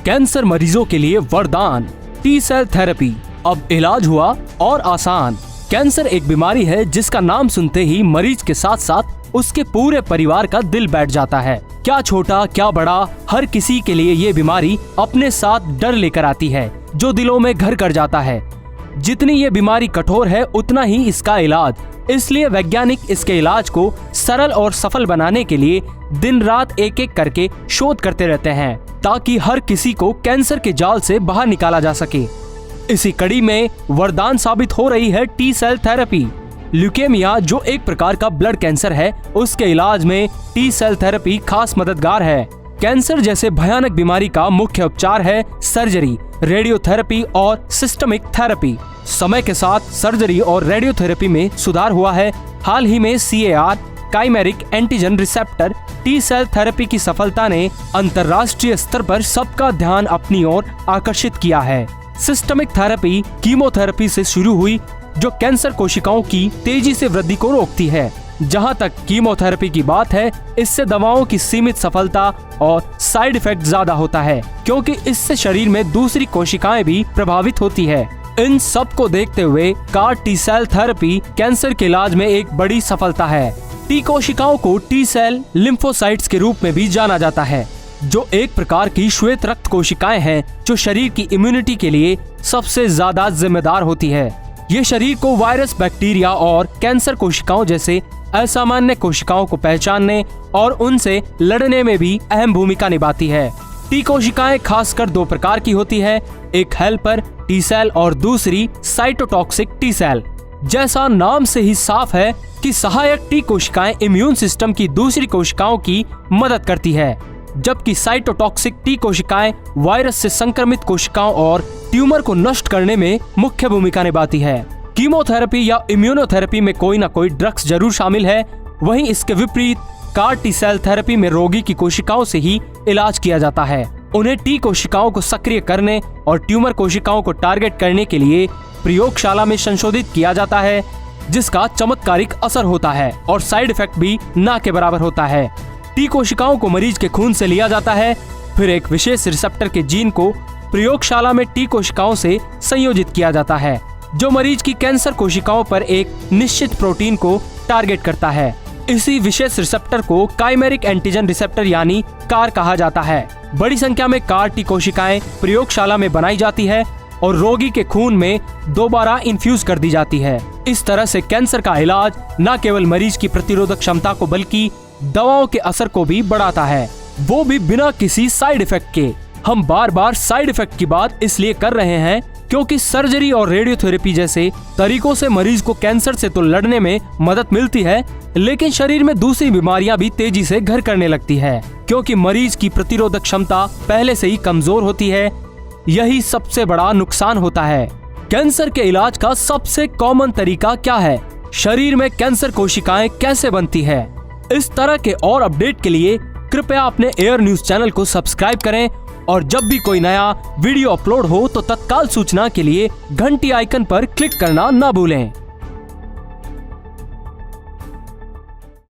Cancer मरीजों के लिए वरदान, टी सेल थेरेपी अब इलाज हुआ और आसान। कैंसर एक बीमारी है जिसका नाम सुनते ही मरीज के साथ साथ उसके पूरे परिवार का दिल बैठ जाता है। क्या छोटा क्या बड़ा, हर किसी के लिए ये बीमारी अपने साथ डर लेकर आती है जो दिलों में घर कर जाता है। जितनी ये बीमारी कठोर है उतना ही इसका इलाज, इसलिए वैज्ञानिक इसके इलाज को सरल और सफल बनाने के लिए दिन रात एक एक करके शोध करते रहते हैं ताकि हर किसी को कैंसर के जाल से बाहर निकाला जा सके। इसी कड़ी में वरदान साबित हो रही है टी सेल थेरेपी। ल्यूकेमिया जो एक प्रकार का ब्लड कैंसर है, उसके इलाज में टी सेल थेरेपी खास मददगार है। कैंसर जैसे भयानक बीमारी का मुख्य उपचार है सर्जरी, रेडियोथेरेपी और सिस्टमिक थेरेपी। समय के साथ सर्जरी और रेडियोथेरेपी में सुधार हुआ है। हाल ही में CAR chimeric antigen receptor T cell therapy की सफलता ने अंतर्राष्ट्रीय स्तर पर सबका ध्यान अपनी ओर आकर्षित किया है। सिस्टमिक थेरेपी कीमोथेरेपी से शुरू हुई जो कैंसर कोशिकाओं की तेजी से वृद्धि को रोकती है। जहां तक कीमोथेरेपी की बात है, इससे दवाओं की सीमित सफलता और साइड इफेक्ट ज्यादा होता है क्योंकि इससे शरीर में दूसरी कोशिकाएं भी प्रभावित होती है। इन सब को देखते हुए CAR T cell therapy cancer के इलाज में एक बड़ी सफलता है। टी कोशिकाओं को टी सेल लिम्फोसाइट्स के रूप में भी जाना जाता है, जो एक प्रकार की श्वेत रक्त कोशिकाएं हैं जो शरीर की इम्यूनिटी के लिए सबसे ज्यादा जिम्मेदार होती है। ये शरीर को वायरस, बैक्टीरिया और कैंसर कोशिकाओं जैसे असामान्य कोशिकाओं को पहचानने और उनसे लड़ने में भी अहम भूमिका निभाती है। टी कोशिकाएं खासकर दो प्रकार की होती है, एक हेल्पर टी सेल और दूसरी साइटोटॉक्सिक टी सेल। जैसा नाम से ही साफ है कि सहायक टी कोशिकाएं इम्यून सिस्टम की दूसरी कोशिकाओं की मदद करती है, जबकि साइटोटॉक्सिक टी कोशिकाएं वायरस से संक्रमित कोशिकाओं और ट्यूमर को नष्ट करने में मुख्य भूमिका निभाती है। कीमोथेरेपी या इम्यूनोथेरेपी में कोई न कोई ड्रग्स जरूर शामिल है, वहीं इसके विपरीत कार टी सेल थेरेपी में रोगी की कोशिकाओं से ही इलाज किया जाता है। उन्हें टी कोशिकाओं को सक्रिय करने और ट्यूमर कोशिकाओं को टारगेट करने के लिए प्रयोगशाला में संशोधित किया जाता है, जिसका चमत्कारिक असर होता है और साइड इफेक्ट भी ना के बराबर होता है। टी कोशिकाओं को मरीज के खून से लिया जाता है, फिर एक विशेष रिसेप्टर के जीन को प्रयोगशाला में टी कोशिकाओं से संयोजित किया जाता है, जो मरीज की कैंसर कोशिकाओं पर एक निश्चित प्रोटीन को टारगेट करता है। इसी विशेष रिसेप्टर को काइमेरिक एंटीजन रिसेप्टर यानी कार कहा जाता है। बड़ी संख्या में कार टी कोशिकाएं प्रयोगशाला में बनाई जाती है और रोगी के खून में दोबारा इन्फ्यूज कर दी जाती है। इस तरह से कैंसर का इलाज न केवल मरीज की प्रतिरोधक क्षमता को बल्कि दवाओं के असर को भी बढ़ाता है, वो भी बिना किसी साइड इफेक्ट के। हम बार बार साइड इफेक्ट की बात इसलिए कर रहे हैं क्योंकि सर्जरी और रेडियोथेरेपी जैसे तरीकों से मरीज को कैंसर से तो लड़ने में मदद मिलती है, लेकिन शरीर में दूसरी बीमारियां भी तेजी से घर करने लगती है क्योंकि मरीज की प्रतिरोधक क्षमता पहले से ही कमजोर होती है। यही सबसे बड़ा नुकसान होता है। कैंसर के इलाज का सबसे कॉमन तरीका क्या है? शरीर में कैंसर कोशिकाएं कैसे बनती है? इस तरह के और अपडेट के लिए कृपया अपने एयर न्यूज चैनल को सब्सक्राइब करें और जब भी कोई नया वीडियो अपलोड हो तो तत्काल सूचना के लिए घंटी आइकन पर क्लिक करना ना भूलें।